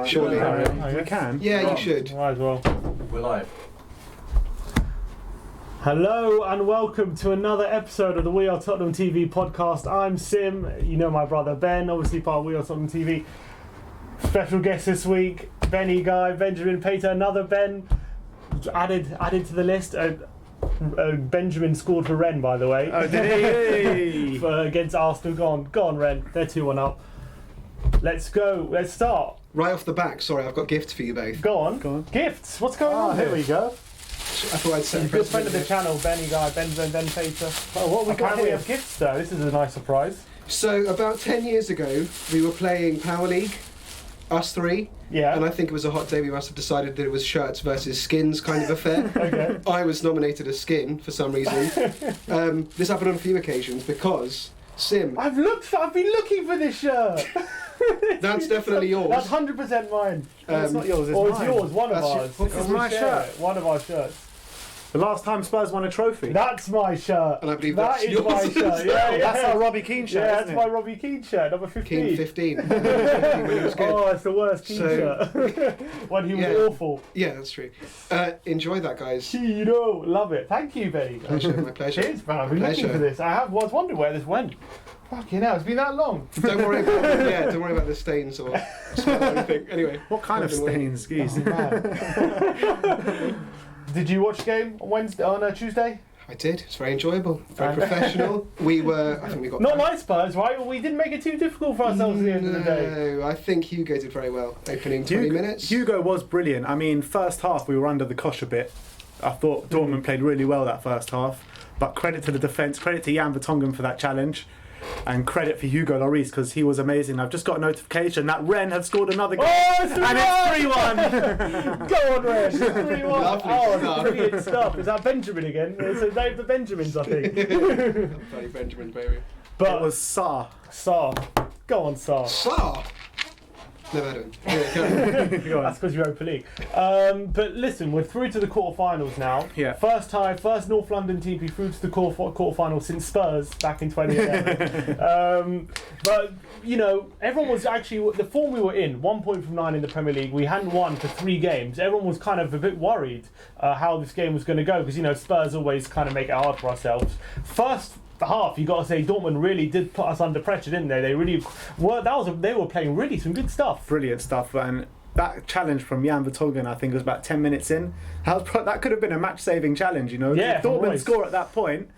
Surely. We can? Yeah, you should. Might as well. We're live. Hello and welcome to another episode of the We Are Tottenham TV podcast. I'm Sim, you know my brother Ben, obviously part of We Are Tottenham TV. Special guest this week, Benny Guy, Benjamin Pater, another Ben added to the list. Benjamin scored for Rennes, by the way. Oh, did he? Against Arsenal. Go on, Rennes. They're 2-1 up. Let's go. Let's start. Right off the back, sorry, I've got gifts for you both. Go on. Gifts. What's going on here here? we go. I thought I'd set He's a good friend of the channel, Benny Guy, Ben Pater. Oh, what we got Apparently we here? have gifts though. This is a nice surprise. So, about 10 years ago, we were playing Power League, us three. Yeah. And I think it was a hot day. We must have decided that it was shirts versus skins kind of affair. Okay. I was nominated as skin for some reason. This happened on a few occasions because Sim, I've been looking for this shirt. that's definitely yours. That's 100% mine. It's not yours, it's Or mine. it's yours, one of That's your- ours. This is We my share shirt. it, one of our shirts. The last time Spurs won a trophy. That's my shirt. And I believe That that's is yours my as shirt. Yeah, yeah. That's our Robbie Keane shirt, Yeah, that's isn't my it? Robbie Keane shirt, number 15. King 15. 15 when he was good. Oh, it's the worst Keane So- shirt. When he was Yeah. awful. Yeah, that's true. Enjoy that, guys. Chino, love it. Thank you, Benny. Pleasure, my pleasure. Cheers, man. I've been looking Pleasure. for this. I was wondering where this went. Fucking hell, it's been that long. Don't worry about the stains or smell or anything. Anyway. What kind of stains, skis? Did you watch the game on Wednesday? On Tuesday? I did. It's very enjoyable. Very professional. I think we got... Not nice Spurs, right? We didn't make it too difficult for ourselves at the end of the day. No, I think Hugo did very well. Opening 20 minutes. Hugo was brilliant. I mean, first half we were under the cosh a bit. I thought Dortmund played really well that first half. But credit to the defence, credit to Jan Vertonghen for that challenge. And credit for Hugo Lloris because he was amazing. I've just got a notification that Rennes have scored another goal. Oh, it's and 3-1! Go on, Ren. 3-1. Lovely Oh, stuff. brilliant stuff. Is that Benjamin again? It's the name of the Benjamins, I think. Bloody Benjamin, baby. But it was Sarr. Sar. Go on, Sar. Saw! Never heard of him. Yeah, carry on. That's because Europa League. But listen, we're through to the quarterfinals now. Yeah. First North London team to be through to the quarterfinals since Spurs back in 2011. But, you know, everyone was actually, the form we were in, 1 point from 9 in the Premier League, we hadn't won for 3 games. Everyone was kind of a bit worried how this game was going to go because, you know, Spurs always kind of make it hard for ourselves. First half, you got to say Dortmund really did put us under pressure, didn't they? They really were. They were playing really some good stuff. Brilliant stuff. And that challenge from Jan Vertonghen, I think, was about 10 minutes in. That could have been a match-saving challenge, you know. Yeah, If Dortmund Royce score at that point,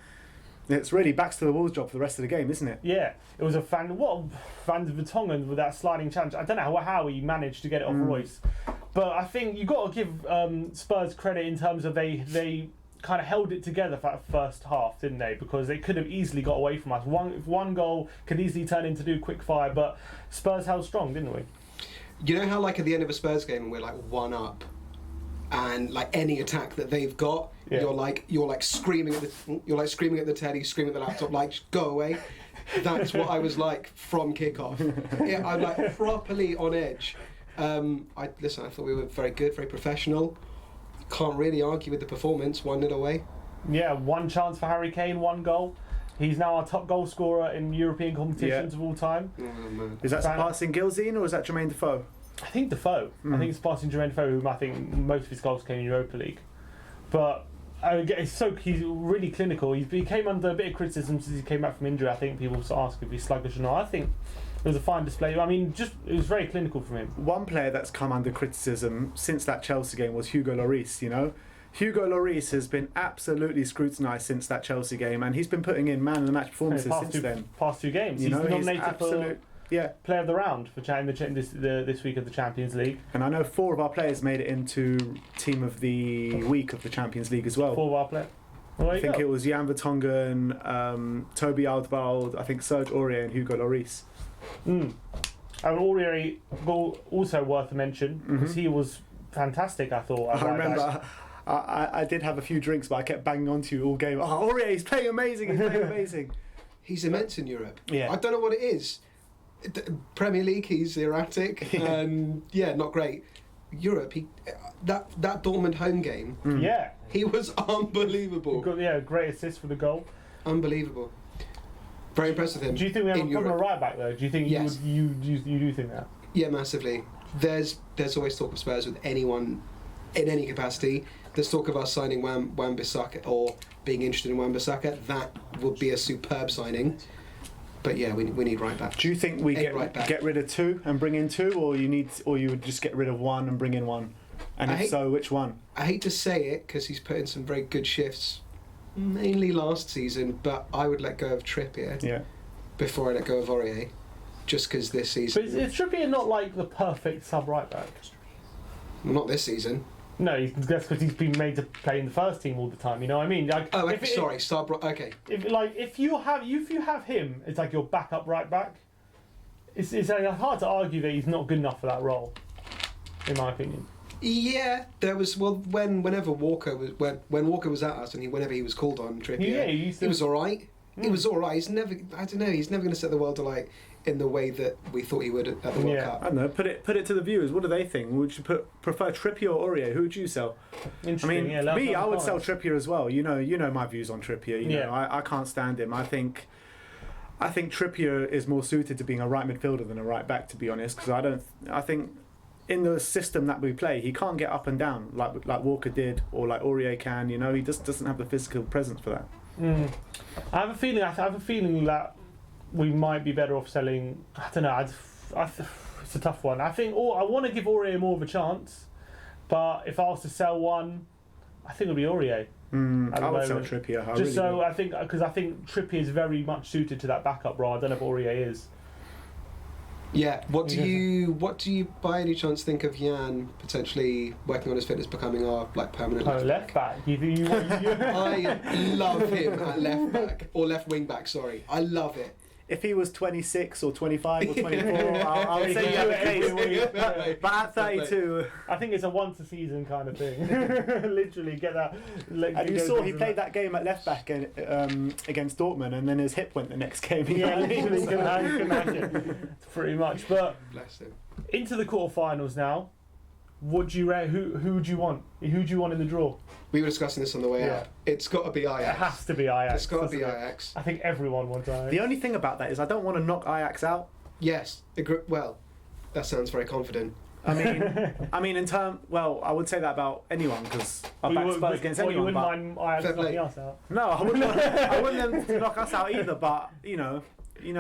it's really backs to the walls job for the rest of the game, isn't it? Yeah, it was a Van Vertonghen with that sliding challenge. I don't know how he managed to get it off Royce, but I think you got to give Spurs credit in terms of they kind of held it together for that first half, didn't they? Because they could have easily got away from us. One goal could easily turn into quick fire, but Spurs held strong, didn't we? You know how, like, at the end of a Spurs game, and we're like 1 up, and like any attack that they've got, Yeah. you're like screaming at the telly, screaming at the laptop, like, just go away. That's what I was like from kickoff. Yeah, I'm like properly on edge. I thought we were very good, very professional. Can't really argue with the performance. 1-0 away. Yeah, 1 chance for Harry Kane, 1 goal. He's now our top goal scorer in European competitions of all time. Oh, man. Is that surpassing Gilzine or is that Jermaine Defoe? I think Defoe. I think it's passing Jermaine Defoe, whom I think most of his goals came in Europa League. But he's really clinical. He came under a bit of criticism since he came back from injury. I think people ask if he's sluggish or not. I think it was a fine display. I mean, it was very clinical from him. One player that's come under criticism since that Chelsea game was Hugo Lloris, you know. Hugo Lloris has been absolutely scrutinised since that Chelsea game, and he's been putting in man of the match performances since then. Past 2 games. You know, he's nominated absolute, for Player of the Round for this week of the Champions League. And I know 4 of our players made it into Team of the Week of the Champions League as well. 4 of our players. Well, I think it was Jan Vertonghen, Toby Alderweireld, I think Serge Aurier and Hugo Lloris. And Aurier also worth a mention because he was fantastic, I thought. I remember I did have a few drinks, but I kept banging on to you all game. Oh, Aurier, he's playing amazing, he's playing amazing. He's immense in Europe. Yeah. I don't know what it is. Premier League, he's erratic and not great. Europe, that Dortmund home game, he was unbelievable. He got great assist for the goal. Unbelievable. Very impressed with him. Do you think we have a problem Europe. right back though? Do you think Yes. you do think that? Yeah, massively. there's always talk of Spurs with anyone in any capacity. There's talk of us signing Wan-Bissaka or being interested in Wan-Bissaka. That would be a superb signing. But yeah, we need right back. Do you think we right back. get rid of 2 and bring in 2, or you would just get rid of 1 and bring in 1? And if so, which one? I hate to say it because he's put in some very good shifts, mainly last season. But I would let go of Trippier before I let go of Aurier, just because this season. But is Trippier not like the perfect sub right back? Well, not this season. No, that's because he's been made to play in the first team all the time. You know what I mean? Like, okay. If you have him, it's like your backup right back. It's hard to argue that he's not good enough for that role, in my opinion. Yeah, there was whenever Walker was at us and whenever he was called on Trippier, he was all right. He was all right. He's never going to set the world alight in the way that we thought he would at the World Cup. I don't know. Put it to the viewers. What do they think? Would you prefer Trippier or Aurier? Who would you sell? Interesting. I would sell Trippier as well. You know my views on Trippier. You know, I can't stand him. I think Trippier is more suited to being a right midfielder than a right back, to be honest. Because I think in the system that we play, he can't get up and down like Walker did or like Aurier can. You know, he just doesn't have the physical presence for that. I have a feeling that we might be better off selling. I don't know. It's a tough one. I want to give Aurier more of a chance, but if I was to sell one, I think it would be Aurier. I would sell Trippier. I think Trippier is very much suited to that backup role. I don't know if Aurier is. Yeah. What do you by any chance think of Jan potentially working on his fitness, becoming our permanent left back? I love him at left back or left wing back. Sorry, I love it. If he was 26 or 25 or 24, I would say you have a case. But at 32... I think it's a once a season kind of thing. Literally, get that... And you saw he played that game at left back against Dortmund, and then his hip went the next game. Yeah, literally, you can imagine. Pretty much. But bless him. Into the quarterfinals now. What do you rate? Who do you want? Who do you want in the draw? We were discussing this on the way out. It's got to be Ajax. It has to be Ajax. It's got to be Ajax. I think everyone wants Ajax. The only thing about that is I don't want to knock Ajax out. Yes. Well, that sounds very confident. I mean, I would say that about anyone because I back Spurs against anyone. You wouldn't mind Ajax knocking us out? No, I wouldn't want them to knock us out either. But you know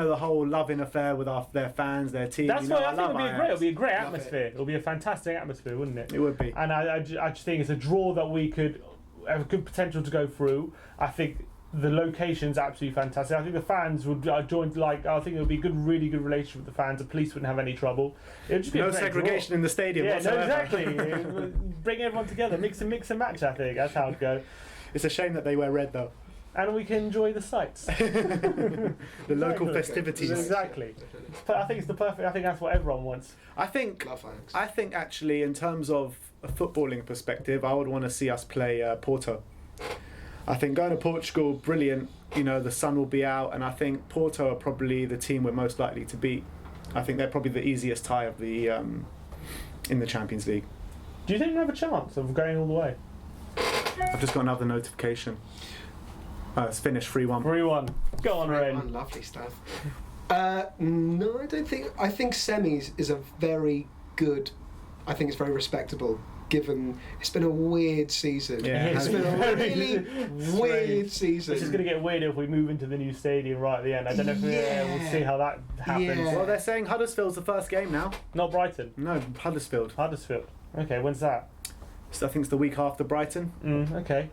the whole loving affair with their fans, their team. That's why I think it'll be a great atmosphere. It'll be a fantastic atmosphere, wouldn't it? It would be. And I just think it's a draw that we could have a good potential to go through. I think the location's absolutely fantastic. I think the fans would join. I think it would be a really good relationship with the fans. The police wouldn't have any trouble. It would just be no segregation in the stadium. Yeah, whatsoever. no, exactly. Bring everyone together, mix and match. I think that's how it'd go. It's a shame that they wear red though. And we can enjoy the sights. The local festivities. Exactly. I think it's the perfect. I think that's what everyone wants. I think actually, in terms of a footballing perspective, I would want to see us play Porto. I think going to Portugal, brilliant. You know, the sun will be out, and I think Porto are probably the team we're most likely to beat. I think they're probably the easiest tie of the in the Champions League. Do you think we have a chance of going all the way? I've just got another notification. It's finished 3-1. 3-1. Go on, Ren. Lovely stuff. No, I don't think. I think semis is a very good. I think it's very respectable. Given it's been a weird season. Yeah, it's been a really weird season. It's just going to get weirder if we move into the new stadium right at the end. I don't know if we'll see how that happens. Yeah. Well, they're saying Huddersfield's the first game now. Not Brighton. No, Huddersfield. Okay, when's that? So I think it's the week after Brighton. Okay.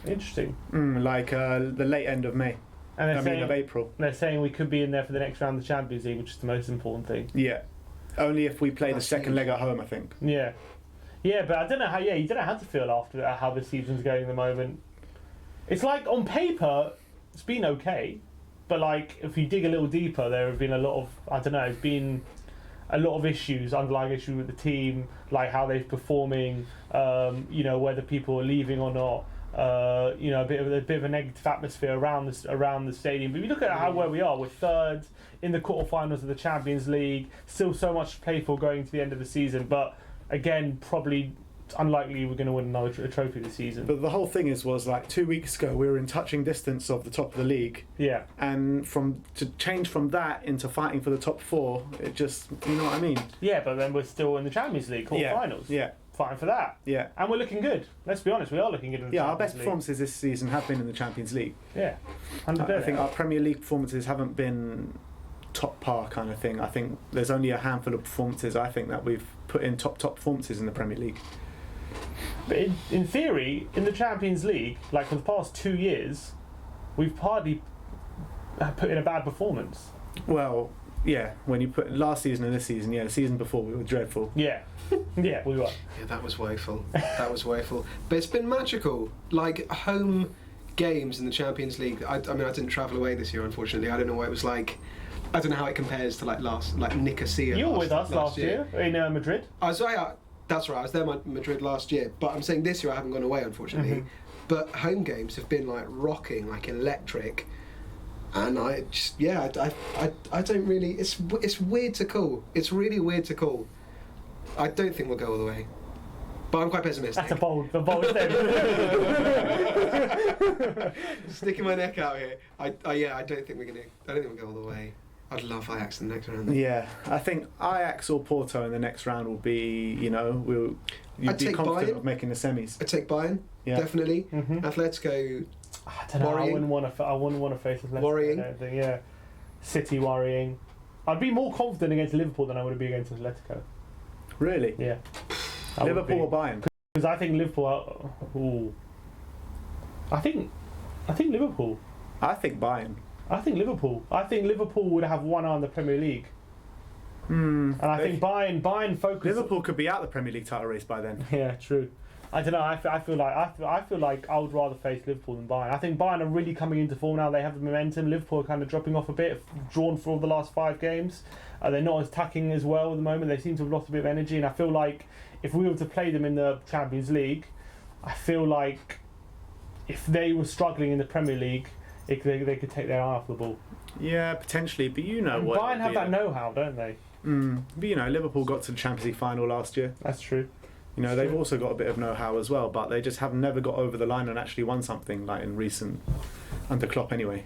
Interesting. The late end of May. And of April. They're saying we could be in there for the next round of the Champions League, which is the most important thing. Yeah. Only if we play the second leg at home, I think. Yeah. Yeah, but I don't know how. Yeah, you don't know how to feel after how the season's going at the moment. It's like on paper, it's been okay, but like if you dig a little deeper, there have been a lot of it's been a lot of issues, underlying issues with the team, like how they're performing, whether people are leaving or not. A bit of a negative atmosphere around the stadium. But if you look at where we are, we're third in the quarterfinals of the Champions League. Still so much to play for going to the end of the season, but again, probably unlikely we're going to win another trophy this season. But the whole thing was like 2 weeks ago we were in touching distance of the top of the league. Yeah. And to change from that into fighting for the top 4, it just, you know what I mean? Yeah, but then we're still in the Champions League quarter-finals. Yeah. Fighting for that. Yeah. And we're looking good. Let's be honest, we are looking good in the Our Champions best League. performances this season have been in the Champions League. Yeah. I think our Premier League performances haven't been top par kind of thing. I think there's only a handful of performances I think that we've put in top performances in the Premier League. But in theory, in the Champions League, like for the past 2 years, we've hardly put in a bad performance. Well, yeah, when you put last season and this season, the season before we were dreadful. Yeah. Yeah, we were. Yeah, that was woeful. That was woeful. But it's been magical. Like, home games in the Champions League. I mean, I didn't travel away this year, unfortunately. I don't know what it was like. I don't know how it compares to like Nicosia. You were with us last year in Madrid. That's right. I was there in Madrid last year. But I'm saying this year I haven't gone away, unfortunately. Mm-hmm. But home games have been like rocking, like electric. And I just, I don't really. It's weird to call. It's really weird to call. I don't think we'll go all the way, but I'm quite pessimistic. That's a bold statement. Sticking my neck out here. I don't think we're gonna. I don't think we'll go all the way. I'd love Ajax in the next round. Yeah, I think Ajax or Porto in the next round will be. You'd be confident Bayern. of making the semis. I'd take Bayern, definitely. Mm-hmm. Atletico. I don't know. Worrying. I wouldn't want to face Atletico. Worrying. I don't think, yeah. City worrying. I'd be more confident against Liverpool than I would be against Atletico. Really? Yeah. Liverpool or Bayern? Because I think Liverpool. I think Liverpool. I think Bayern. I think Liverpool would have one eye on the Premier League. And I think Bayern focus. Liverpool could be out the Premier League title race by then. Yeah, true. I don't know. I feel like I would rather face Liverpool than Bayern. I think Bayern are really coming into form now. They have the momentum. Liverpool are kind of dropping off a bit. Drawn for all the last 5 games. They're not as attacking as well at the moment. They seem to have lost a bit of energy. And I feel like if we were to play them in the Champions League, I feel like if they were struggling in the Premier League, they could take their eye off the ball. Yeah, potentially. But you know and what? Bayern have that know-how, don't they? But Liverpool got to the Champions League final last year. That's true. They've also got a bit of know-how as well, but they just have never got over the line and actually won something like in recent under Klopp anyway.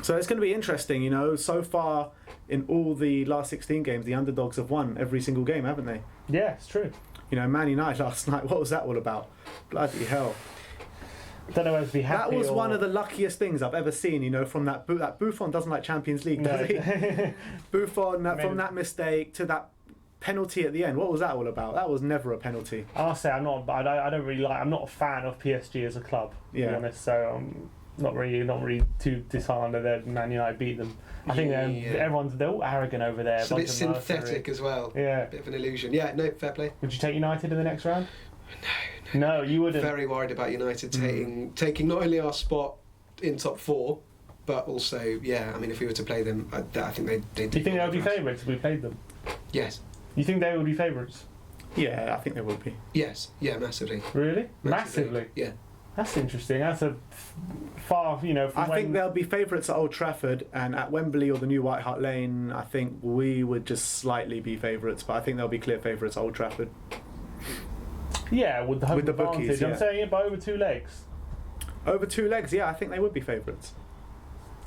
So it's going to be interesting. So far in all the last 16 games, the underdogs have won every single game, haven't they? Yeah, it's true. Man United last night. What was that all about? Bloody hell! I don't know whether to be happy. That was one of the luckiest things I've ever seen. From that Buffon doesn't like Champions League, does he? Buffon from that mistake to that penalty at the end. What was that all about? That was never a penalty. I'll say I don't really like. I'm not a fan of PSG as a club, to be honest. So I'm not really too disheartened that Man United beat them. I think they're all arrogant over there. It's a bit synthetic as well. Yeah, a bit of an illusion. Yeah, no, fair play. Would you take United in the next round? No, you wouldn't. Very worried about United taking not only our spot in top 4, but also if we were to play them, I think they. Do you think they would be favourites if we played them? Yes. You think they would be favourites? Yeah, I think they would be. Yes. Yeah, massively. Really? Massively? Yeah. That's interesting. That's a far, from I think they'll be favourites at Old Trafford, and at Wembley or the new White Hart Lane, I think we would just slightly be favourites, but I think they'll be clear favourites at Old Trafford. Yeah, with the home with the advantage. bookies, I'm saying it by over 2 legs. Over 2 legs, yeah, I think they would be favourites.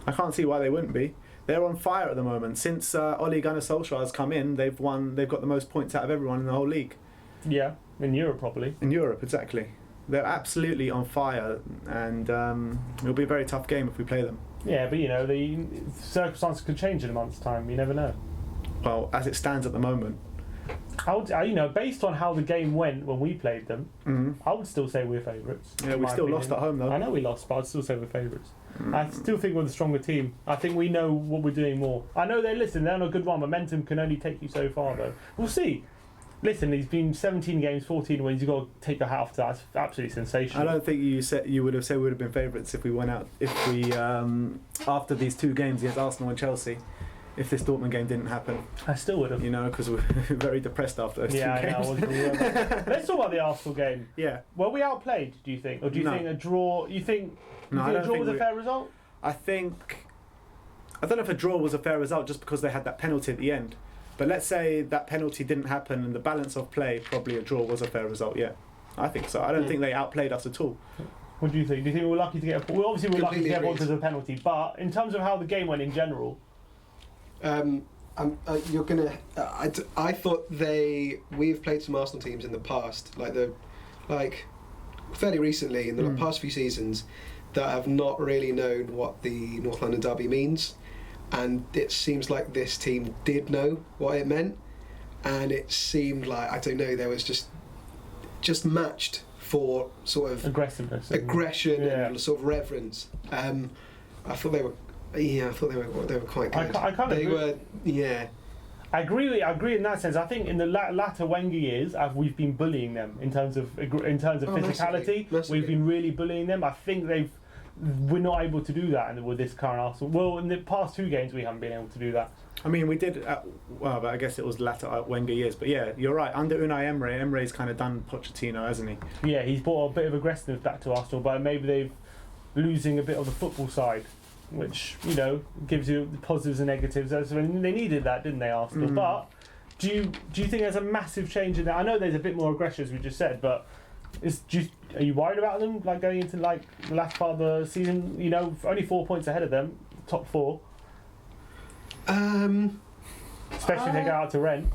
I can't see why they wouldn't be. They're on fire at the moment. Since Ole Gunnar Solskjaer has come in, they've got the most points out of everyone in the whole league. Yeah, in Europe probably. In Europe, exactly. They're absolutely on fire, and it'll be a very tough game if we play them. Yeah, but the circumstances could change in a month's time. You never know. Well, as it stands at the moment, based on how the game went when we played them, I would still say we're favourites. Yeah, we still lost at home though. I know we lost, but I'd still say we're favourites. I still think we're the stronger team. I think we know what we're doing more. I know they're on a good run. Momentum can only take you so far, though. We'll see. Listen, he's been 17 games, 14 wins. You've got to take the hat off to that. That's absolutely sensational. I don't think you would have said we would have been favourites if we went out. If we after these 2 games against Arsenal and Chelsea, if this Dortmund game didn't happen. I still would have. Because we're very depressed after those 2 games. Let's talk about the Arsenal game. Yeah. Were we outplayed, do you think? Or do you think a draw... You think a draw was a fair result? I don't know if a draw was a fair result just because they had that penalty at the end. But let's say that penalty didn't happen and the balance of play, probably a draw was a fair result. Yeah, I think so. I don't think they outplayed us at all. What do you think? Do you think we were lucky to get? Well, obviously we were lucky to get one Completely because of the penalty. But in terms of how the game went in general, you're gonna. I thought we've played some Arsenal teams in the past, like fairly recently in the past few seasons, that have not really known what the North London derby means, and it seems like this team did know what it meant, and it seemed like, I don't know, there was just matched for sort of aggressiveness, aggression, and sort of reverence. I thought they were. Yeah, I thought they were quite good. I kind of agree. I agree in that sense. I think in the latter Wenger years, we've been bullying them in terms of physicality. Massively. We've been really bullying them. I think we're not able to do that with this current Arsenal. Well, in the past 2 games, we haven't been able to do that. I mean, we did. But I guess it was latter Wenger years. But yeah, you're right. Under Unai Emery, Emery's kind of done Pochettino, hasn't he? Yeah, he's brought a bit of aggressiveness back to Arsenal, but maybe they've losing a bit of the football side, which, you know, gives you the positives and negatives. They needed that, didn't they, Arsenal? But do you think there's a massive change in that? I know there's a bit more aggression, as we just said, but are you worried about them, like going into like the last part of the season? You know, only 4 points ahead of them, top 4. Especially if they go out to rent.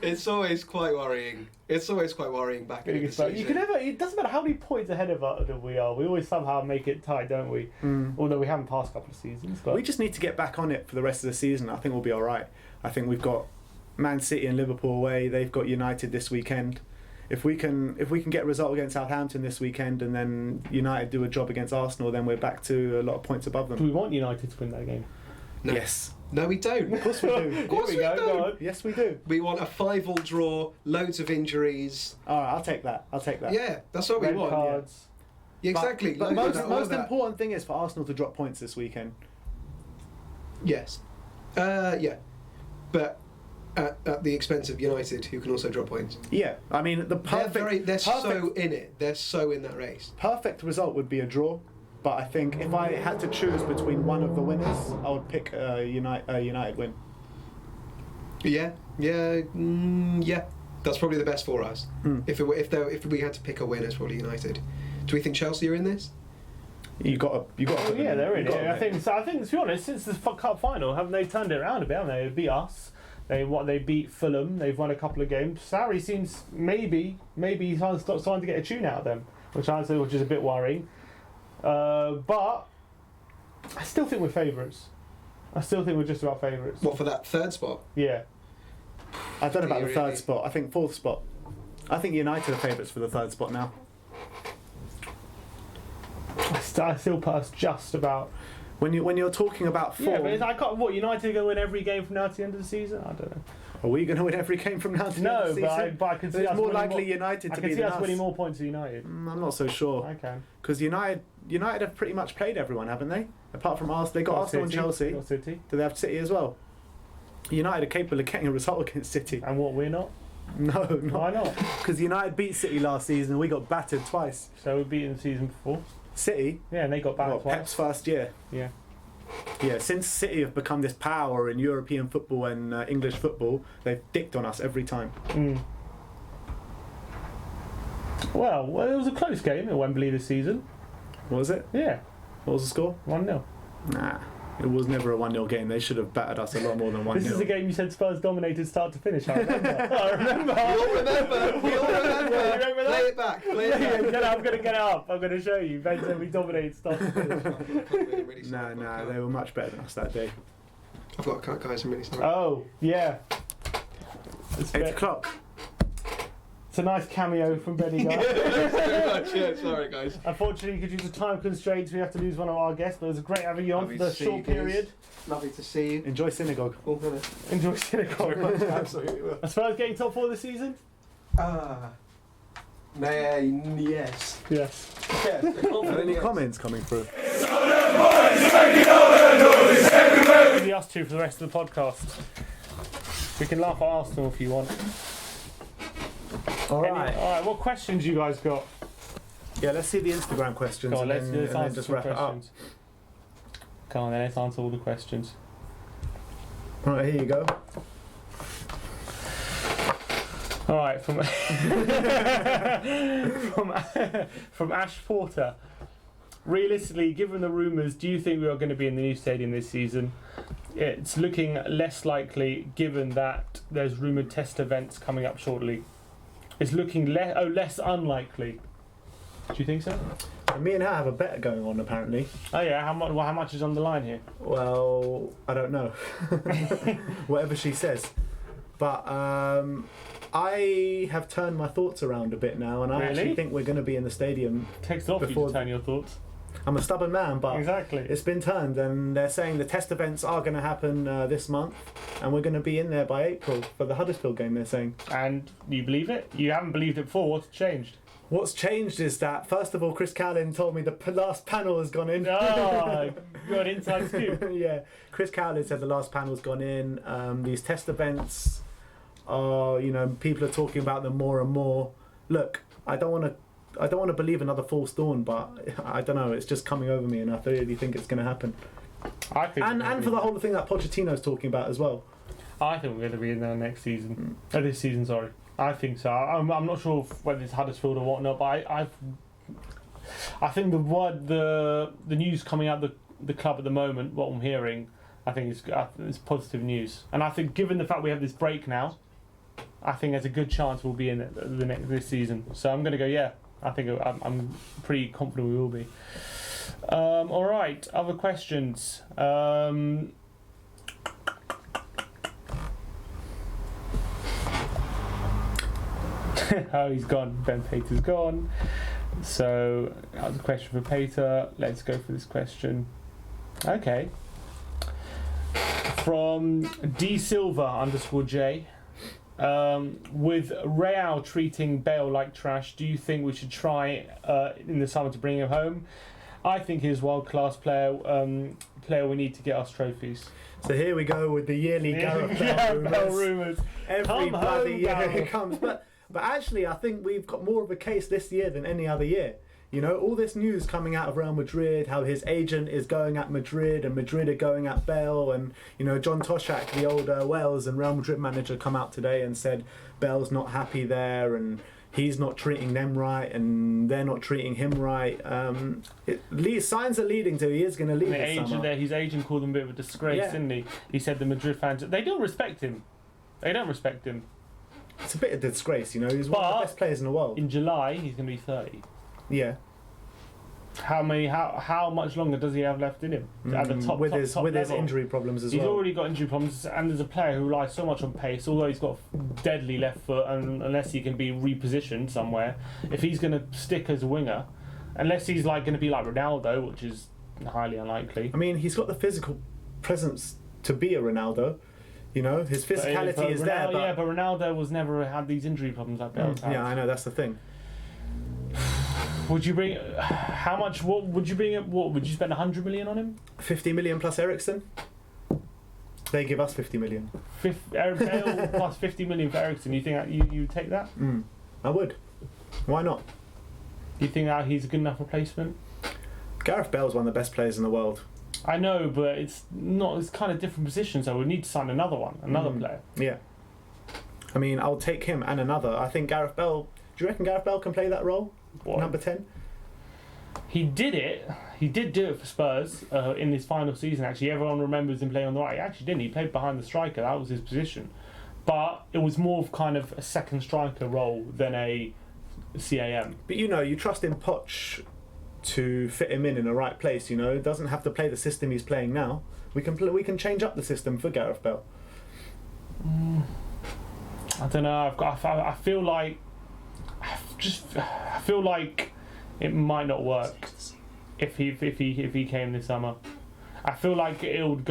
It's always quite worrying. Back in the season. You can never. It doesn't matter how many points ahead of us we are. We always somehow make it tight, don't we? Although we haven't passed a couple of seasons. But we just need to get back on it for the rest of the season. I think we'll be all right. I think we've got Man City and Liverpool away. They've got United this weekend. If we can get a result against Southampton this weekend, and then United do a job against Arsenal, then we're back to a lot of points above them. Do we want United to win that game? No. Yes. No, we don't. Of course we do. Of course we Go don't. on. Yes, we do. We want a 5-5 draw, loads of injuries. All right, I'll take that. Yeah, that's what Red we want. cards. Yeah, exactly. But Loads of most that. important thing is for Arsenal to drop points this weekend. Yes. Yeah. But at the expense of United, who can also drop points. Yeah, I mean They're so in it. They're so in that race. Perfect result would be a draw, but I think if I had to choose between one of the winners, I would pick a United win. Yeah. That's probably the best for us. If we had to pick a winner, it's probably United. Do we think Chelsea are in this? You got. Oh, yeah, they're in it. I think to be honest, since the cup final, haven't they turned it around a bit? Haven't they? They beat us. They beat Fulham. They've won a couple of games. Sarri seems maybe he's starting to get a tune out of them, which is a bit worrying. But I still think we're favourites. I still think we're just about favourites. What, for that 3rd spot? Yeah. I don't know about the 3rd Really? spot. I think 4th spot. I think United are favourites for the 3rd spot now. I still put us just about. When you're talking about form, Yeah, but I can't. What, United are going to win every game from now to the end of the season? I don't know. are we going to win every game from now to the end of the season? but I can see It's us more winning likely United I to can be see than us us. winning more points than United. I'm not so sure. I can. Because United have pretty much played everyone, haven't they? Apart from Arsenal, they got Arsenal and Chelsea. Got City. Do they have City as well? United are capable of getting a result against City. And what, we're not? No, Why not? Because United beat City last season and we got battered twice. So we beat them the season before. City? Yeah, and they got battered twice. Pep's first year. Yeah. Yeah, since City have become this power in European football and English football, they've dicked on us every time. Well, it was a close game at Wembley this season. Was it? Yeah. What was the score? 1-0. Nah, it was never a 1-0 game. They should have battered us a lot more than 1-0. This is a game you said Spurs dominated start to finish. I remember. I remember. We all remember. You remember that? Play it back. I'm going to get it up. I'm going to show you. Ben said we dominated start to finish. Nah, they were much better than us that day. I've got a cut, guys. I'm really sorry. Oh, yeah. 8 o'clock. It's a nice cameo from Benny Guy. Thanks very much. Yeah, sorry, guys. Unfortunately, due to time constraints, we have to lose one of our guests, but it was great having you on Lovely for the to see short you guys. period. Lovely to see you. Enjoy synagogue. All gonna. Enjoy synagogue. Absolutely will. Are Spurs getting top 4 this season? Yes. Yes. Are there any comments coming through? Only us two for the rest of the podcast. We can laugh at Arsenal if you want. Alright. Alright, what questions you guys got? Yeah, let's see the Instagram questions Go on, and then answer just some wrap it up. questions. Come on then, let's answer all the questions. Right, here you go. All right, from from Ash Porter. Realistically, given the rumours, do you think we are going to be in the new stadium this season? It's looking less likely, given that there's rumoured test events coming up shortly. It's looking less unlikely. Do you think so? Me and her have a bet going on, apparently. Oh yeah, how much is on the line here? Well, I don't know. Whatever she says. But I have turned my thoughts around a bit now, and I actually think we're going to be in the stadium. Takes it off you to turn your thoughts. I'm a stubborn man, but exactly. It's been turned, and they're saying the test events are going to happen this month, and we're going to be in there by April for the Huddersfield game, they're saying. And you believe it? You haven't believed it before. What's changed? What's changed is that, first of all, Chris Cowlin told me the last panel has gone in. Oh, you got an inside scoop. Yeah, Chris Cowlin said the last panel's gone in. These test events are, people are talking about them more and more. Look, I don't want to believe another false dawn, but I don't know. It's just coming over me, and I really think it's going to happen. I think, and for the whole thing that Pochettino's talking about as well. I think we're going to be in there next season. This season, sorry. I think so. I'm not sure whether it's Huddersfield or whatnot, but I think the news coming out the club at the moment, what I'm hearing, I think it's positive news. And I think given the fact we have this break now, I think there's a good chance we'll be in it this season. So I'm going to go, yeah. I think I'm pretty confident we will be. All right, other questions. Oh, he's gone. Ben Pater's gone. So that was a question for Pater. Let's go for this question. Okay. From D Silva _J. With Real treating Bale like trash, do you think we should try in the summer to bring him home? I think he's a world-class player. Player we need to get us trophies. So here we go with the yearly Gareth Bale rumours. Every bloody year it comes. But actually, I think we've got more of a case this year than any other year. All this news coming out of Real Madrid, how his agent is going at Madrid and Madrid are going at Bale, and John Toshak, the old Wales and Real Madrid manager, come out today and said Bale's not happy there and he's not treating them right and they're not treating him right. Signs are leading to he is going to leave this summer. His agent called him a bit of a disgrace, didn't he? He said the Madrid fans, they don't respect him. It's a bit of disgrace, He's one of the best players in the world. In July, he's going to be 30. Yeah. How much longer does he have left in him at the top with top his injury problems as well? He's already got injury problems, and there's a player who relies so much on pace. Although he's got a deadly left foot, and unless he can be repositioned somewhere, if he's going to stick as a winger, unless he's going to be like Ronaldo, which is highly unlikely. I mean, he's got the physical presence to be a Ronaldo. His physicality is there. But Ronaldo was never had these injury problems like Bale. Yeah, I know, that's the thing. Would you bring? How much? What would you bring? What would you spend? 100 million on him? 50 million plus Eriksen. They give us 50 million. Bale plus 50 million for Eriksen. You think you take that? I would. Why not? Do you think that he's a good enough replacement? Gareth Bale's one of the best players in the world. I know, but it's not. It's kind of different positions. So we need to sign another player. Yeah. I mean, I'll take him and another. I think Gareth Bale. Do you reckon Gareth Bale can play that role? What? Number 10? He did it. He did do it for Spurs in his final season, actually. Everyone remembers him playing on the right. He actually didn't. He played behind the striker. That was his position. But it was more of kind of a second striker role than a CAM. But you trust in Poch to fit him in the right place, Doesn't have to play the system he's playing now. We can change up the system for Gareth Bale. I don't know. I feel like it might not work if he came this summer. I feel like it would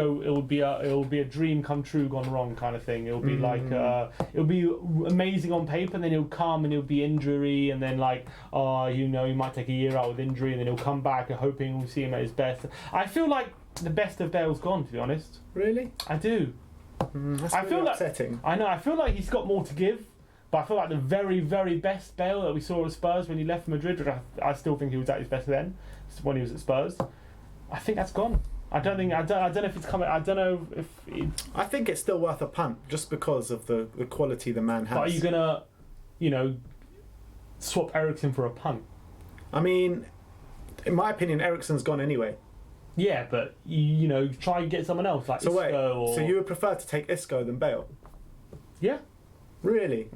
be a dream come true gone wrong kind of thing. It'll be it'll be amazing on paper, and then he'll come and it'll be injury, and then he might take a year out with injury, and then he'll come back hoping we'll see him at his best. I feel like the best of Bale's gone, to be honest. Really? I do. That's really upsetting. I know. I feel like he's got more to give. But I feel like the very, very best Bale that we saw at Spurs when he left Madrid, which I still think he was at his best then, when he was at Spurs, I think that's gone. I don't know if it's coming. I don't know if. I think it's still worth a punt just because of the quality the man has. But are you gonna, swap Eriksen for a punt? I mean, in my opinion, Eriksen's gone anyway. Yeah, but try and get someone else like So Isco so you would prefer to take Isco than Bale? Yeah. Really?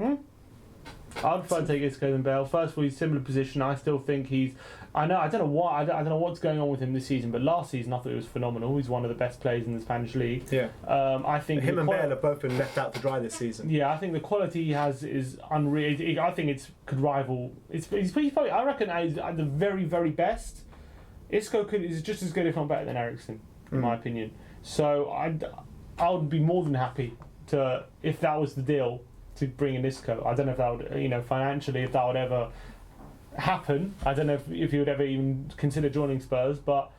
I'd prefer to take Isco than Bale. First of all, he's similar position. I still think he's. I don't know why. I don't know what's going on with him this season. But last season, I thought he was phenomenal. He's one of the best players in the Spanish league. Yeah. I think him and Bale have both been left out to dry this season. Yeah, I think the quality he has is unreal. I think could rival. He's probably. I reckon at the very, very best, Isco is just as good, if not better, than Eriksen, in my opinion. So I would be more than happy to, if that was the deal, to bring in Isco. I don't know if that would, financially, if that would ever happen. I don't know if he would ever even consider joining Spurs, but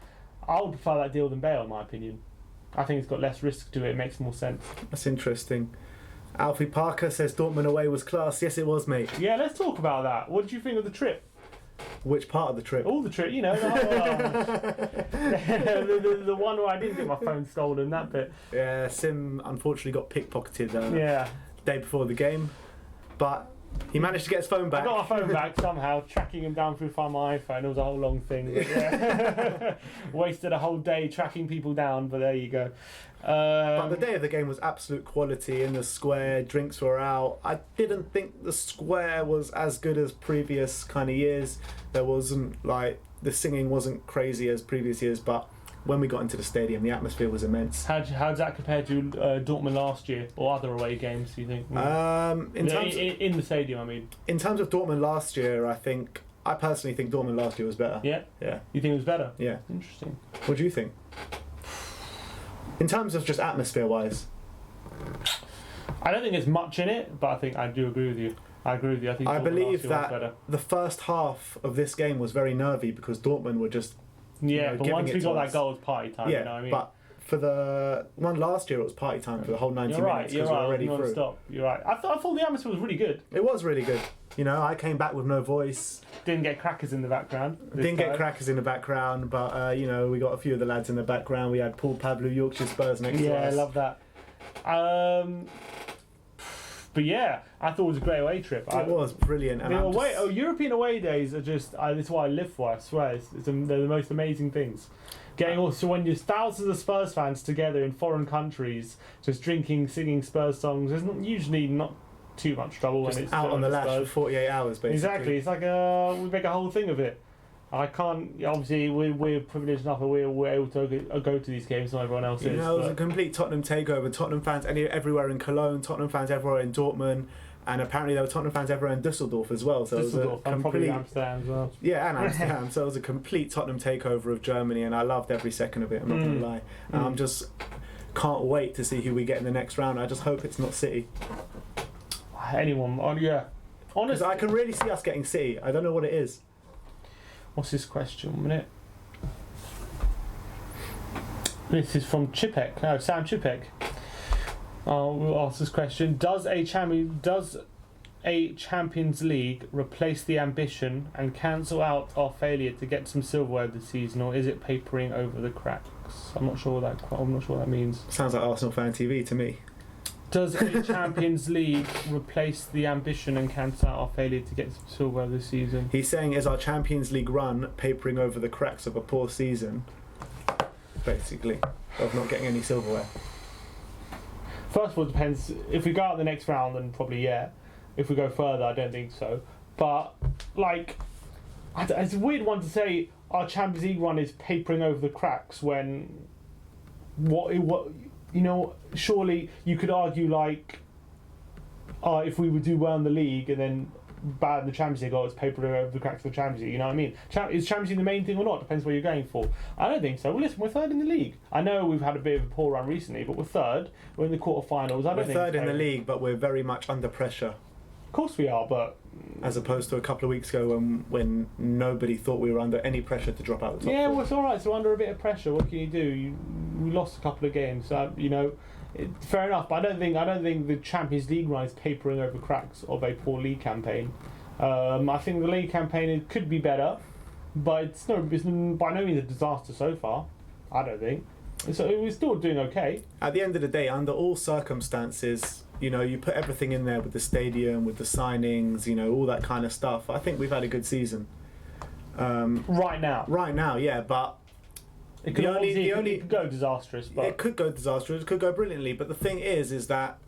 I would prefer that deal than Bale, in my opinion. I think it's got less risk to it. It makes more sense. That's interesting. Alfie Parker says Dortmund away was class. Yes, it was, mate. Yeah, let's talk about that. What did you think of the trip? Which part of the trip? All the trip, the one where I didn't get my phone stolen, that bit. Yeah, Sim unfortunately got pickpocketed day before the game, but he managed to get his phone back. I got my phone back somehow, tracking him down through my iPhone. It was a whole long thing. Yeah. Wasted a whole day tracking people down, but there you go. But the day of the game was absolute quality in the square. Drinks were out. I didn't think the square was as good as previous kind of years. There wasn't the singing wasn't crazy as previous years, but when we got into the stadium, the atmosphere was immense. How does that compare to Dortmund last year or other away games? Do you think? In the stadium, I mean. In terms of Dortmund last year, I personally think Dortmund last year was better. Yeah. Yeah. You think it was better? Yeah. Interesting. What do you think? In terms of just atmosphere-wise, I don't think there's much in it, but I think I do agree with you. I think I Dortmund believe last year was that better. the first half of this game was very nervy because Dortmund were just but once we got that goal, it was party time. Yeah, you know what I mean? But for the one last year, it was party time for the whole 90 minutes because we were already through. Non-stop. You're right. I thought the atmosphere was really good. It was really good. I came back with no voice. Didn't get crackers in the background. Get crackers in the background, but we got a few of the lads in the background. We had Paul Pablo, Yorkshire Spurs next to us. Yeah, I love that. But yeah, I thought it was a great away trip. It was brilliant. And European away days are just, that's what I live for, I swear. They're the most amazing things. So when you're thousands of Spurs fans together in foreign countries, just drinking, singing Spurs songs, there's usually not too much trouble when it's out on the lash for 48 hours, basically. Exactly. It's like we make a whole thing of it. I can't. Obviously, we're privileged enough that we're able to go to these games, not everyone else is. It was a complete Tottenham takeover. Tottenham fans everywhere in Cologne. Tottenham fans everywhere in Dortmund, and apparently there were Tottenham fans everywhere in Düsseldorf as well. So it was a complete, probably Amsterdam as well. Yeah, and Amsterdam. So it was a complete Tottenham takeover of Germany, and I loved every second of it. I'm not gonna lie. And I'm just can't wait to see who we get in the next round. I just hope it's not City. Anyone? Yeah. Honestly, I can really see us getting City. I don't know what it is. What's this question? 1 minute. This is from Chipek. No, Sam Chipek. We'll ask this question: Does a Champions League replace the ambition and cancel out our failure to get some silverware this season, or is it papering over the cracks? I'm not sure what that means. Sounds like Arsenal Fan TV to me. Does a Champions League replace the ambition and cancel out our failure to get some silverware this season? He's saying, is our Champions League run papering over the cracks of a poor season, basically, of not getting any silverware? First of all, it depends. If we go out the next round, then probably yeah. If we go further, I don't think so. But, it's a weird one to say our Champions League run is papering over the cracks when... surely you could argue if we would do well in the league and then bad in the Champions League, it's papering over the cracks of the Champions League. You know what I mean? Is Champions League the main thing or not? Depends what you're going for. I don't think so. Well, listen, we're third in the league. I know we've had a bit of a poor run recently, but we're third. We're in the quarterfinals. We're third in the league, but we're very much under pressure. Of course we are, but as opposed to a couple of weeks ago when nobody thought we were under any pressure to drop out the top. Yeah, well, it's all right. So under a bit of pressure, what can you do? We lost a couple of games, so fair enough. But I don't think the Champions League run is papering over cracks of a poor league campaign. I think the league campaign could be better, but it's by no means a disaster so far. I don't think. So we're still doing okay. At the end of the day, under all circumstances, you know, you put everything in there with the stadium, with the signings, you know, all that kind of stuff. I think we've had a good season. Right now. Right now, yeah, but It could it could go disastrous, but it could go disastrous, it could go brilliantly. But the thing is that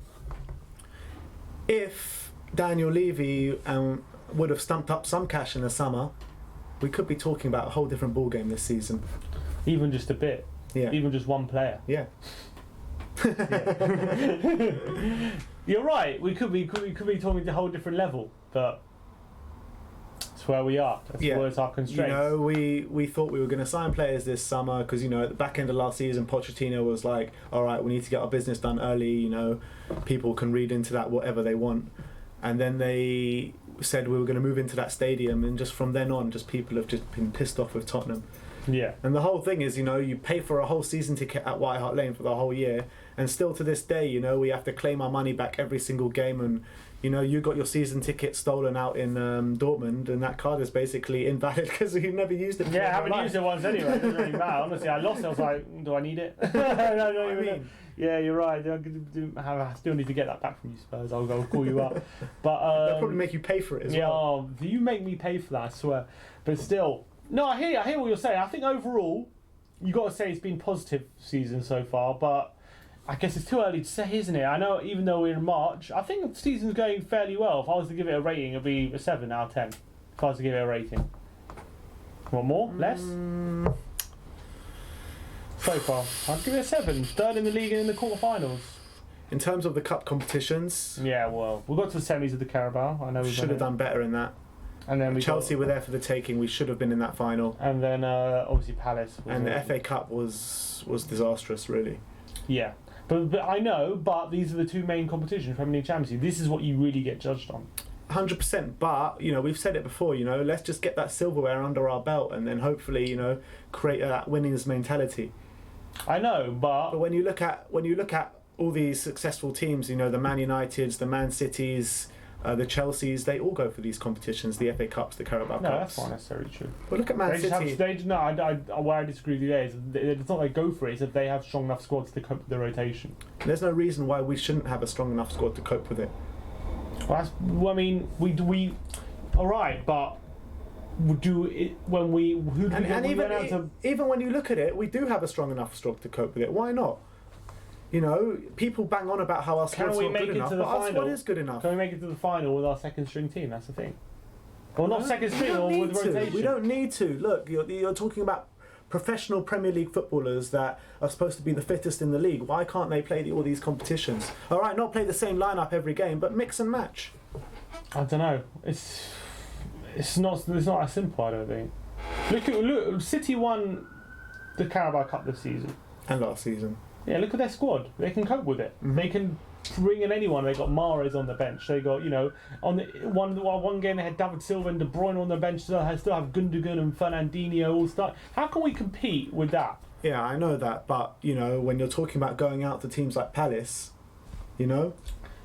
if Daniel Levy would have stumped up some cash in the summer, we could be talking about a whole different ball game this season. even just a bit. Yeah. Even just one player. Yeah. You're right. We could be talking to a whole different level, but it's where we are. That's where it's our constraints. You know, we thought we were going to sign players this summer because, you know, at the back end of last season, Pochettino was like, all right, we need to get our business done early. You know, people can read into that whatever they want. And then they said we were going to move into that stadium, and just from then on, just people have just been pissed off with Tottenham. Yeah. And the whole thing is, you know, you pay for a whole season ticket at White Hart Lane for the whole year, and still to this day, you know, we have to claim our money back every single game. And, you know, you got your season ticket stolen out in Dortmund, and that card is basically invalid because you've never used it. Yeah, I haven't used it once anyway. It doesn't really matter. Honestly, I lost it. I was like, do I need it? Yeah, you're right. I still need to get that back from you, Spurs. I'll call you up. But they'll probably make you pay for it as well. Yeah, oh, you make me pay for that, I swear. But still, no, I hear what you're saying. I think overall, you got to say it's been positive season so far. But I guess it's too early to say, isn't it? I know, even though we're in March, I think the season's going fairly well. If I was to give it a rating, it'd be a 7 out of 10. If I was to give it a rating. Want more? Less? So far, I'd give it a 7. Third in the league and in the quarterfinals. In terms of the cup competitions, yeah, well, we got to the semis of the Carabao. I know we should have done better in that. And then Chelsea were there for the taking. We should have been in that final. And then obviously Palace. And the FA Cup was disastrous, really. Yeah, but I know. But these are the two main competitions, Premier League, Champions League. This is what you really get judged on. 100%. But you know, we've said it before. You know, let's just get that silverware under our belt, and then hopefully, you know, create that winners mentality. I know, but when you look at all these successful teams, you know, the Man Uniteds, the Man Cities, the Chelseas, they all go for these competitions, the FA Cups, the Carabao Cups. No, that's not necessarily true. But look at Man City. Where I disagree with you there is it's not they go for it, it's that they have strong enough squads to cope with the rotation. There's no reason why we shouldn't have a strong enough squad to cope with it. Well, I mean, we all right, but do it when we who do and we even when you look at it, we do have a strong enough squad to cope with it. Why not? You know, people bang on about how our squad's not good enough, but our squad is good enough. Can we make it to the final with our second string team? That's the thing. Well, not second string, or with rotation. We don't need to. Look, you're talking about professional Premier League footballers that are supposed to be the fittest in the league. Why can't they play all these competitions? All right, not play the same lineup every game, but mix and match. I don't know. It's not that simple, I don't think. Look, City won the Carabao Cup this season. And last season. Yeah, look at their squad. They can cope with it. Mm-hmm. They can bring in anyone. They got Mahrez on the bench. They got, you know, on the one game they had David Silva and De Bruyne on the bench. Still have Gundogan and Fernandinho all start. How can we compete with that? Yeah, I know that, but you know, when you're talking about going out to teams like Palace, you know.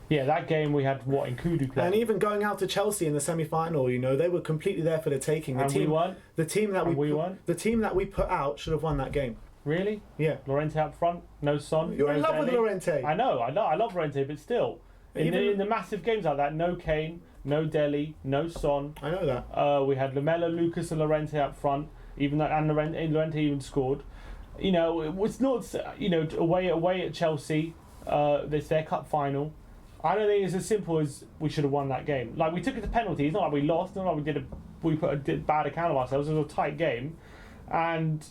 Yeah, that game we had Nkudu play. And even going out to Chelsea in the semi-final, you know, they were completely there for the taking. We won. The team that we put out should have won that game. Really? Yeah. Llorente up front, no Son. You're no in love Dele. with Llorente. I know, I love Llorente, but still, in the massive games like that, no Kane, no Dele, no Son. I know that. We had Lamela, Lucas, and Llorente up front. Even though Llorente even scored. You know, it was not. You know, away at Chelsea. It's their cup final. I don't think it's as simple as we should have won that game. Like, we took it to penalties. It's not like we lost. It's not like we put a bad account of ourselves. It was a tight game, and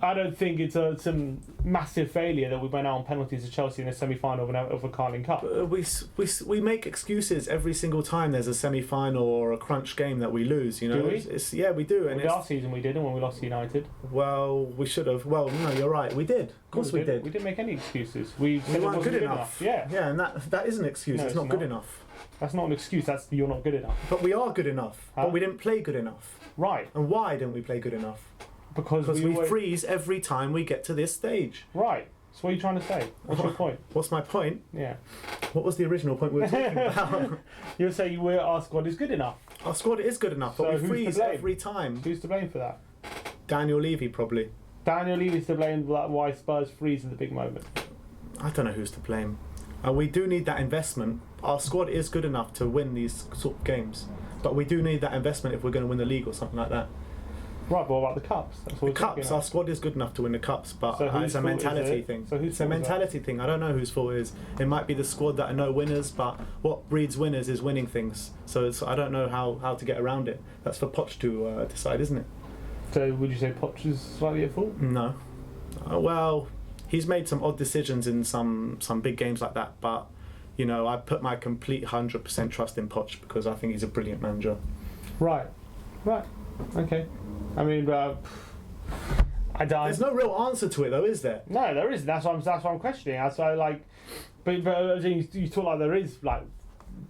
I don't think it's some massive failure that we went out on penalties to Chelsea in a semi-final of a Carling Cup. We make excuses every single time there's a semi-final or a crunch game that we lose. You know, do we? Yeah, we do. And last season we didn't when we lost to United. Well, we should have. Well, no, you're right. We did. Of course, we did. We didn't make any excuses. We weren't good enough. Yeah. Yeah, and that is an excuse. No, it's not good enough. That's not an excuse. That's you're not good enough. But we are good enough. Huh? But we didn't play good enough. Right. And why didn't we play good enough? Because we freeze every time we get to this stage. Right. So what are you trying to say? What's your point? What's my point? Yeah. What was the original point we were talking about? You're saying our squad is good enough. Our squad is good enough, but we freeze every time. Who's to blame for that? Daniel Levy, probably. Daniel Levy's to blame why Spurs freeze in the big moment. I don't know who's to blame. We do need that investment. Our squad is good enough to win these sort of games, but we do need that investment if we're going to win the league or something like that. Right, but what about the cups? That's what The cups, our squad is good enough to win the cups, but So whose it's a fault is mentality it? thing. So whose It's a fault is that? mentality thing. I don't know whose fault it is. It might be the squad that are no winners, but what breeds winners is winning things. So I don't know how to get around it. That's for Poch to decide, isn't it? So would you say Poch is slightly at fault? No. Well, he's made some odd decisions in some big games like that, but you know, I put my complete 100% trust in Poch because I think he's a brilliant manager. Right. Okay. I mean, I don't. There's no real answer to it, though, is there? No, there isn't. That's what I'm questioning. That's why, like, but you talk like there is like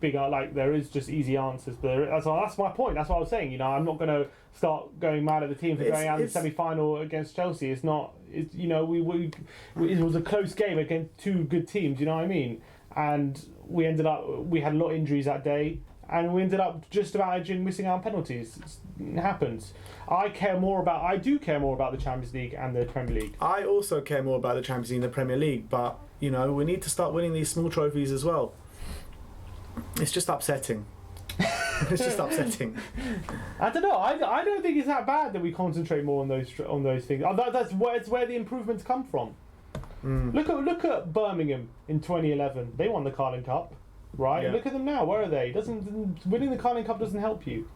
there is just easy answers. But that's my point. That's what I was saying. You know, I'm not going to start going mad at the team for going out in the semi-final against Chelsea. It's not. It's, you know, it was a close game against two good teams. You know what I mean? And we had a lot of injuries that day. And we ended up just about missing out on penalties. It happens. I do care more about the Champions League and the Premier League. I also care more about the Champions League and the Premier League, but you know, we need to start winning these small trophies as well. It's just upsetting. It's just upsetting. I don't know. I don't think it's that bad that we concentrate more on those things. That's where the improvements come from. Look at Birmingham in 2011. They won the Carling Cup. Right, Yeah. Look at them now. Where are they? Winning the Carling Cup doesn't help you.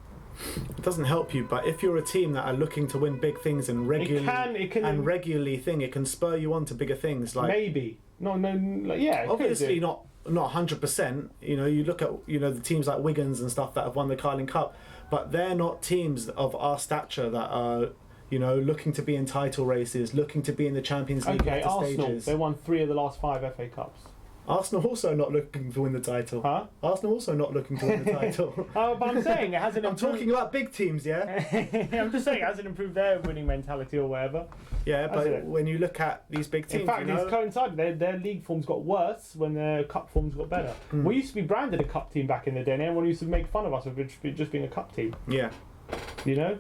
It doesn't help you, but if you're a team that are looking to win big things and regularly it can spur you on to bigger things. Like maybe yeah. Obviously not 100%. You know, you look at the teams like Wiggins and stuff that have won the Carling Cup, but they're not teams of our stature that are looking to be in title races, looking to be in the Champions League later Arsenal. stages. They won 3 of the last 5 FA Cups. Arsenal also not looking to win the title. Huh? Arsenal also not looking to win the title. Oh, but I'm saying it hasn't. I'm talking about big teams, yeah. I'm just saying it hasn't improved their winning mentality or whatever. Yeah, but when you look at these big teams, in fact, it's coincided. Their league forms got worse when their cup forms got better. We used to be branded a cup team back in the day, and everyone used to make fun of us for just being a cup team. Yeah. You know,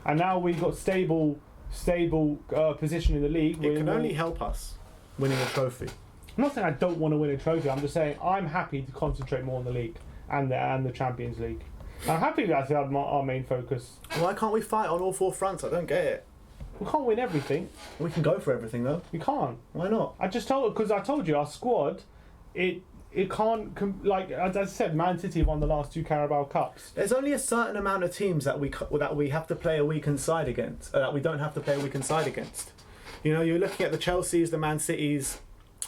and now we've got stable position in the league. It can only help us winning a trophy. I'm not saying I don't want to win a trophy. I'm just saying I'm happy to concentrate more on the league and the Champions League. I'm happy that's our main focus. Why can't we fight on all 4 fronts? I don't get it. We can't win everything. We can go for everything though. We can't. Why not? I told you our squad, it can't like as I said, Man City won the last 2 Carabao Cups. There's only a certain amount of teams that we have to play a weakened side against. That we don't have to play a weakened side against. You know, you're looking at the Chelseas, the Man Cities,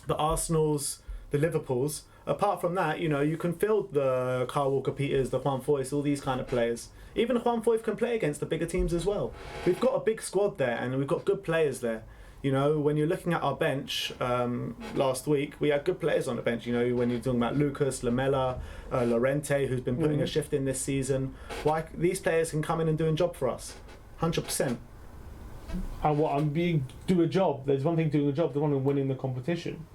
the Arsenals, the Liverpools. Apart from that, you can field the Kyle Walker-Peters, the Juan Foyth, all these kind of players. Even Juan Foyth can play against the bigger teams as well. We've got a big squad there, and we've got good players there. You know, when you're looking at our bench last week, we had good players on the bench. You know, when you're talking about Lucas, Lamela, Llorente, who's been putting a shift in this season. Why these players can come in and do a job for us, 100%. And do a job. There's one thing doing a job. There's one thing winning the competition.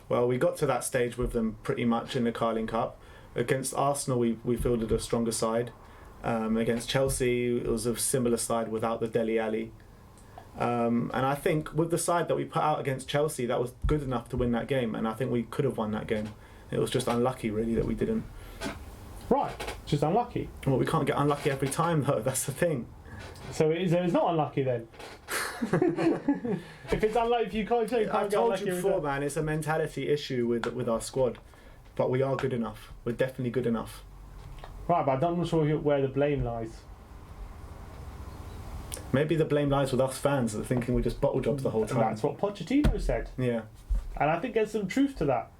Well, we got to that stage with them pretty much in the Carling Cup. Against Arsenal, we fielded a stronger side. Against Chelsea, it was a similar side without the Dele Alli. And I think with the side that we put out against Chelsea, that was good enough to win that game. And I think we could have won that game. It was just unlucky, really, that we didn't. Right, just unlucky. Well, we can't get unlucky every time, though. That's the thing. So it's not unlucky then. If it's unlucky, if you can't get unlucky. I told you before, man. It's a mentality issue with our squad, but we are good enough. We're definitely good enough. Right, but I'm not sure where the blame lies. Maybe the blame lies with us fans that are thinking we're just bottle jobs the whole time. That's what Pochettino said. Yeah. And I think there's some truth to that.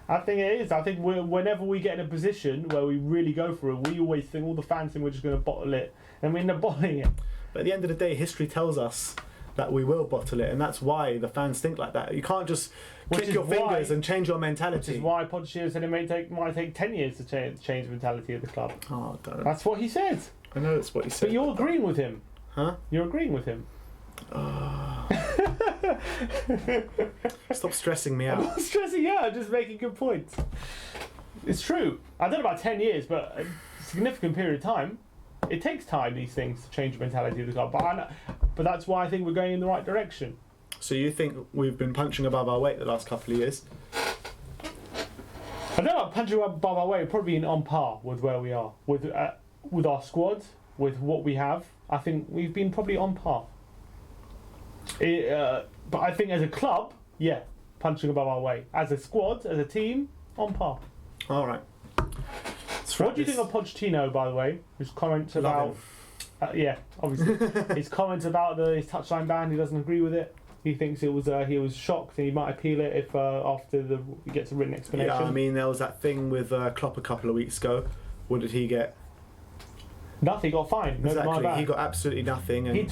I think it is. I think whenever we get in a position where we really go for it, we always think, all the fans think we're just going to bottle it, and we end up bottling it. But at the end of the day, history tells us that we will bottle it, and that's why the fans think like that. You can't just click your fingers and change your mentality. Which is why Pochettino said it might take 10 years to change the mentality of the club. Oh, don't. That's what he said. I know that's what he said. But you're agreeing with him. Huh? You're agreeing with him. Stop stressing me out. I'm not stressing you out, I'm just making good points. It's true. I don't know about 10 years, but a significant period of time. It takes time, these things, to change the mentality of the club. But but that's why I think we're going in the right direction. So you think we've been punching above our weight the last couple of years? I don't know, punching above our weight, we're probably on par with where we are. With our squad, with what we have, I think we've been probably on par. But I think as a club, yeah, punching above our weight. As a squad, as a team, on par. All right. What do you think of Pochettino, by the way? His comments about... yeah, obviously. His comments about his touchline ban, he doesn't agree with it. He thinks he was shocked and he might appeal it if after he gets a written explanation. Yeah, I mean, there was that thing with Klopp a couple of weeks ago. What did he get? Nothing, he got fined. Exactly, he got absolutely nothing. And he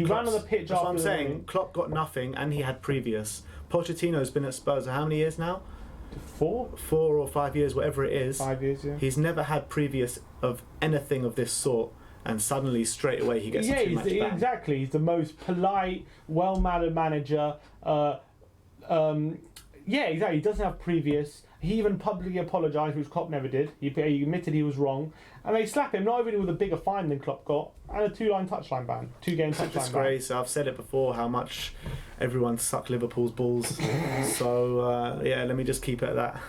ran on the pitch that's after what I'm saying. Klopp got nothing and he had previous. Pochettino's been at Spurs for how many years now? 4 or 5 years, whatever it is. 5 years, yeah. He's never had previous of anything of this sort, and suddenly straight away he gets a 2-match ban. Exactly. He's the most polite, well-mannered manager. Yeah, exactly. He doesn't have previous. He even publicly apologised, which Klopp never did. He admitted he was wrong, and they slap him not only with a bigger fine than Klopp got, and a 2-line touchline ban, 2-game touchline ban. Disgrace. I've said it before how much everyone sucked Liverpool's balls. So yeah, let me just keep it at that.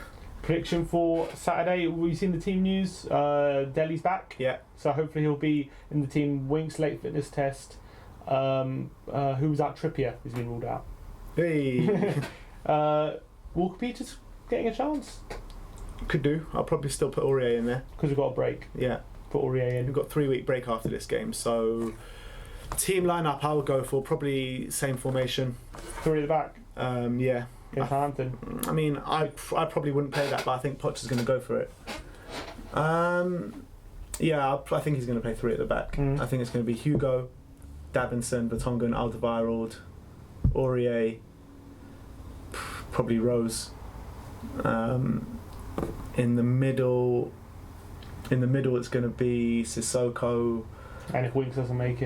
Prediction for Saturday. We've seen the team news. Dele's back. Yeah. So hopefully he'll be in the team. Winks late fitness test. Who was out? Trippier has been ruled out. Hey. Walker Peters getting a chance. Could do. I'll probably still put Aurier in there. Because we've got a break. Yeah. Put Aurier in. We've got 3-week break after this game, so team lineup I would go for probably same formation. 3 at the back. Yeah. Against Southampton. I mean, I probably wouldn't play that, but I think Poch is going to go for it. Yeah, I think he's going to play 3 at the back. I think it's going to be Hugo, Davinson, Vertonghen, Alderweireld, Aurier, probably Rose. In the middle, it's going to be Sissoko. And if Winks doesn't make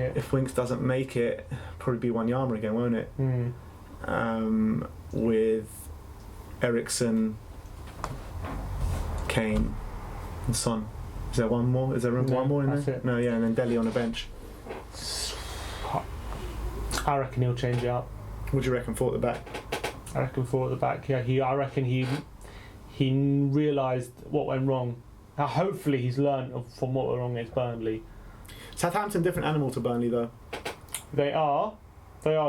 it, probably be Wanyama again, won't it? With Eriksen, Kane, and Son. Is there one more? Is there one more in there? It. No, yeah, and then Dele on the bench. I reckon he'll change it up. What do you reckon? 4 at the back. I reckon 4 at the back. Yeah, I reckon he realised what went wrong. Now, hopefully, he's learned from what went wrong against Burnley. Southampton, different animal to Burnley, though. They are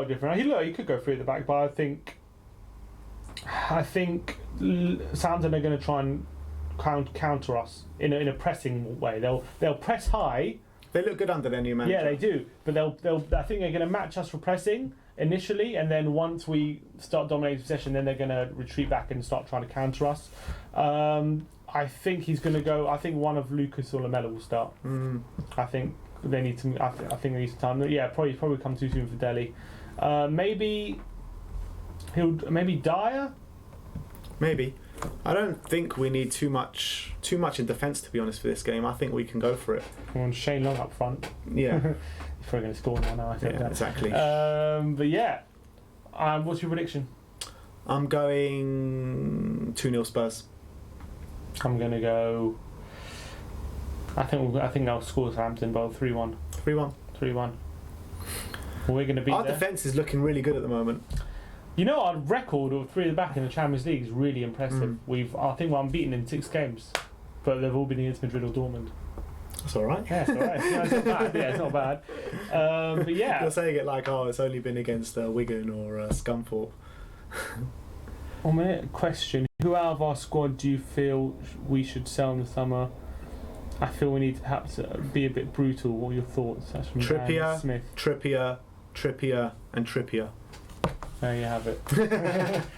different. He could go 3 at the back, but I think Southampton are going to try and counter us in a pressing way. They'll press high. They look good under their new manager. Yeah, they do. But I think they're going to match us for pressing initially, and then once we start dominating possession, then they're going to retreat back and start trying to counter us. I think he's going to go. I think one of Lucas or Lamella will start. I think they need to. I think they need some time. Yeah, probably come too soon for Dele. Maybe Dyer. Maybe. I don't think we need too much in defence, to be honest, for this game. I think we can go for it. Come on, Shane Long up front. Yeah. He's probably going to score now. I think. Yeah, exactly. But yeah, what's your prediction? I'm going 2-0 Spurs. I'm going to go. I think I'll score Southampton by 3-1. 3-1. 3-1. We're going to beat our defence is looking really good at the moment. You know, our record of 3 at the back in the Champions League is really impressive. I think we're unbeaten in 6 games, but they've all been against Madrid or Dortmund. That's all right. Yeah, it's all right. Yeah, it's not bad. Yeah, it's not bad. But yeah, you're saying it like, it's only been against Wigan or Scunthorpe. 1 minute question: who out of our squad do you feel we should sell in the summer? I feel we need to perhaps be a bit brutal. What are your thoughts? That's from Trippier, Smith. Trippier, and Trippier. There you have it.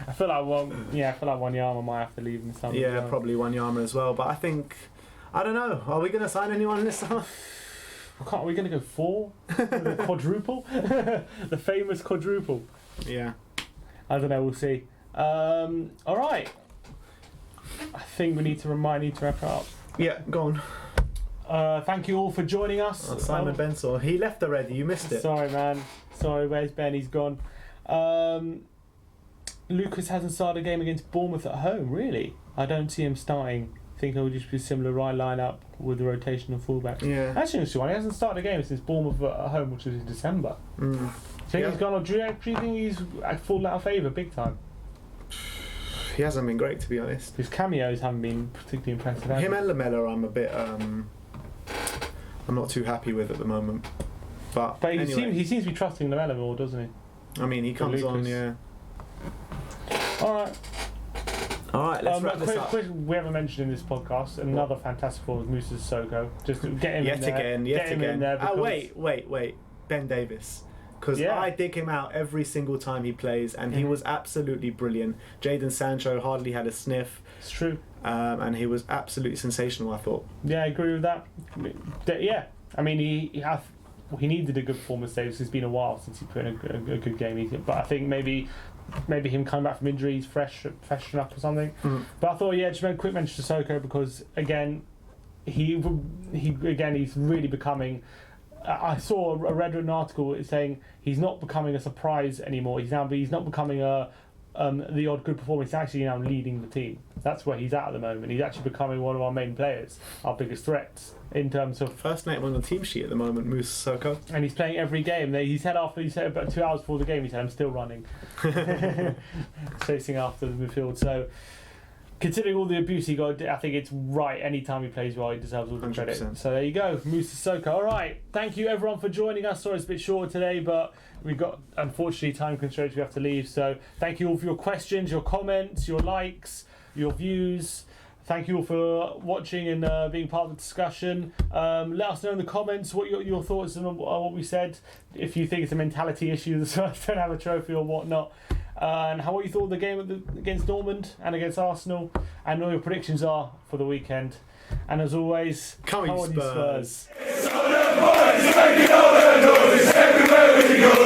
I feel like Wanyama might have to leave in the summer. Yeah, probably Wanyama as well. But I don't know. Are we going to sign anyone this summer? Are we going to go 4? The quadruple? The famous quadruple. Yeah. I don't know. We'll see. All right. I think we need to wrap it up. Yeah, go on. Thank you all for joining us. Simon Bensor. He left already. You missed it. Sorry, man. Sorry. Where's Ben? He's gone. Lucas hasn't started a game against Bournemouth at home, really. I don't see him starting think it will just be a similar line-up with the rotation of fullbacks. Yeah. Actually, he hasn't started a game since Bournemouth at home, which was in December. Do you think he's gone? Do you think he's fallen out of favour big time? He hasn't been great, to be honest. His cameos haven't been particularly impressive. Him and Lamella, I'm a bit. I'm not too happy with at the moment. But he anyway. seems to be trusting Lamella more, doesn't he? I mean, he comes on, yeah. All right. Let's wrap this up. We haven't mentioned in this podcast another fantastic forward, Moussa Sissoko. Just get him Yet in there. again. In there Wait. Ben Davis. Because I dig him out every single time he plays, and he was absolutely brilliant. Jadon Sancho hardly had a sniff. It's true. And he was absolutely sensational, I thought. Yeah, I agree with that. Yeah, I mean, he needed a good performance, Davis. It's been a while since he put in a good game. But I think maybe him coming back from injury, he's freshen up or something. But I thought, just a quick mention to Sissoko because again, he's really becoming. I read an article saying he's not becoming a surprise anymore. He's not becoming the odd good performer. He's actually now leading the team. That's where he's at the moment. He's actually becoming one of our main players, our biggest threats in terms of first name on the team sheet at the moment, Moussa Sissoko. And he's playing every game. He said about 2 hours before the game, he said, "I'm still running," chasing after the midfield. So, considering all the abuse he got, I think it's right. Anytime he plays well, he deserves all the 100%. credit. So there you go, Moussa Sissoko. All right, thank you everyone for joining us. Sorry it's a bit shorter today, but we've got, unfortunately, time constraints. We have to leave. So thank you all for your questions, your comments, your likes, your views. Thank you all for watching and being part of the discussion. Let us know in the comments what your thoughts on what we said. If you think it's a mentality issue, the Spurs don't have a trophy or whatnot. And what you thought of the game against Dortmund and against Arsenal. And what your predictions are for the weekend. And as always, come on, you Spurs. It's all the boys making all the noise everywhere we go.